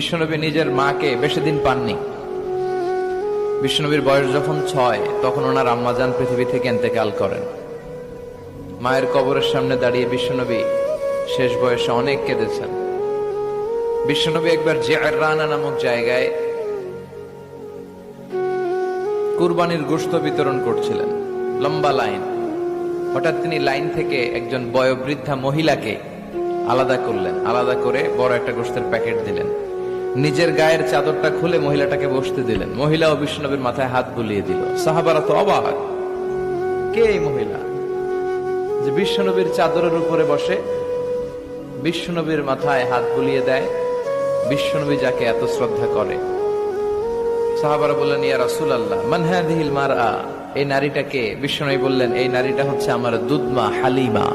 বিশ্বনবী নিজের মাকে বেশি দিন পাননি। বিশ্বনবীর বয়স যখন 6 তখন ওনার আম্মাজান পৃথিবী থেকে ইন্তেকাল করেন। মায়ের কবরের সামনে দাঁড়িয়ে বিশ্বনবী শেষ বয়সে অনেক কেঁদেছেন। বিশ্বনবী একবার জিআররানা নামক জায়গায় কুরবানির গোশত বিতরণ করছিলেন, লম্বা লাইন। হঠাৎ তিনি লাইন থেকে একজন বয়োবৃদ্ধা মহিলাকে আলাদা করলেন, আলাদা করে বড় একটা গোশতের প্যাকেট দিলেন। নিজের গায়ের চাদরটা খুলে মহিলাটাকে বসতে দিলেন। মহিলা ও বিশ্বনবীর মাথায় হাত বুলিয়ে দিল। সাহাবারা তো অবাক, কে এই মহিলা যে বিশ্বনবীর চাদরের উপরে বসে, বিশ্বনবীর মাথায় হাত বুলিয়ে দেয়, বিশ্বনবী যাকে এত শ্রদ্ধা করে। সাহাবারা বললেন, ইয়া রাসূলুল্লাহ মান হাযিহিল মারআ, এই নারীটাকে? বিশ্বনবী বললেন, এই নারীটা হচ্ছে আমার দুধমা হালিমা।